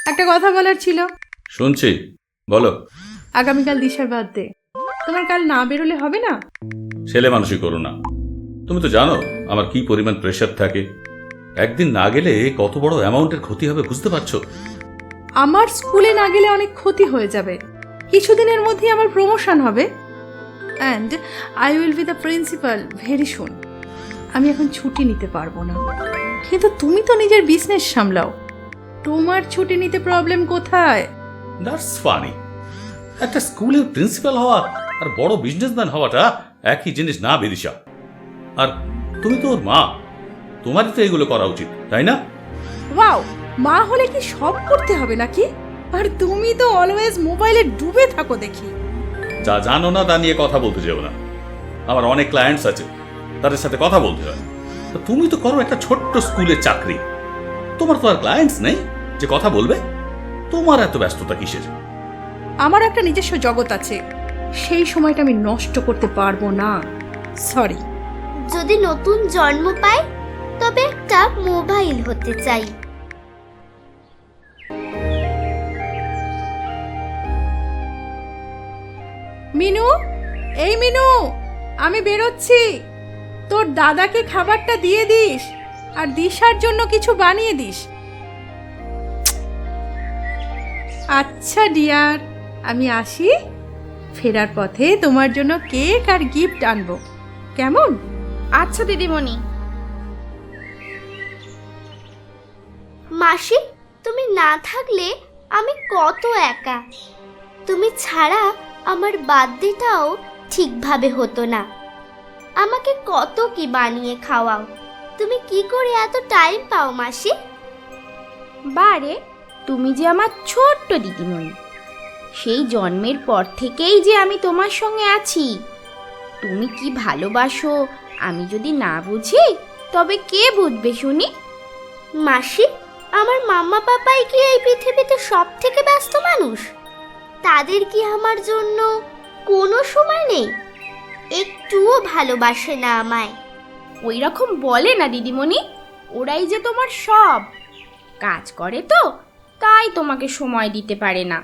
একটা কথা বলার ছিল। শুনছি, বলো। আগামীকাল দিশার বার্থডে, তোমার কাল না বেরোলে হবে না? ছেলে মানুষই করো না। তুমি তো জানো আমার কি পরিমাণ প্রেশার থাকে। একদিন না গেলে কত বড় অ্যামাউন্টের ক্ষতি হবে বুঝতে পারছো? আমার স্কুলে না গেলে অনেক ক্ষতি হয়ে যাবে। কিছুদিনের মধ্যেই আমার প্রমোশন হবে, and I will be the principal very soon. আমি এখন ছুটি নিতে পারবো না, কিন্তু তুমি তো নিজের বিজনেস সামলাও, তোমার ছুটি নিতে প্রবলেম কোথায়? That's funny. একটা স্কুলের প্রিন্সিপাল হওয়া আর বড় বিজনেসম্যান হওয়াটা একই জিনিস না বিদিশা। আর তুমি তো ওর মা, তোমারই তো এগুলো করা উচিত, তাই না? ওয়াও, মা হলে কি সব করতে হবে নাকি? আর তুমি তো অলওয়েজ মোবাইলে ডুবে থাকো দেখি। যা জানো না তা নিয়ে কথা বলতে যেও না। আমার অনেক ক্লায়েন্টস আছে, তাদের সাথে কথা বলতে হয়। তুমি তো করো একটা ছোট্ট স্কুলের চাকরি, তোমার তো আর ক্লায়েন্টস নেই যে কথা বলবে। তোমার এত ব্যস্ততা কিসের? আমার একটা নিজস্ব জগৎ আছে, সেই সময়টা আমি নষ্ট করতে পারবো না, সরি। যদি নতুন জন্ম পাই তবে একটা মোবাইল হতে চাই। মিনু, এই মিনু, আমি বেরোচ্ছি। তোর দাদাকে খাবারটা দিয়ে দিস, আর দিশার জন্য কিছু বানিয়ে দিস। আচ্ছা ডিয়ার, আমি আসি। ফেরার পথে তোমার জন্য কেক আর গিফট আনবো, কেমন? আচ্ছা দিদিমণি। মাসি, তুমি না থাকলে আমি কত একা। তুমি ছাড়া আমার বার্থডেটাও ঠিকভাবে হতো না। আমাকে কত কি বানিয়ে খাওয়াও। তুমি কি করে এত টাইম পাও মাসি? বারে, তুমি যে আমার ছোট্ট দিদিমণি, সেই জন্মের পর থেকেই যে আমি তোমার সঙ্গে আছি। তুমি কি ভালোবাসো আমি যদি না বুঝি তবে কে বুঝবে শুনি? মাসি, আমার মাম্মা পাপাই কি এই পৃথিবীতে সব থেকে ব্যস্ত মানুষ? তাদের কি আমার জন্য কোনো সময় নেই? একটুও ভালোবাসে না আমায়। ওই রকম বলে না দিদিমণি, ওরাই যে তোমার সব। কাজ করে তো, তাই তোমাকে সময় দিতে পারে না।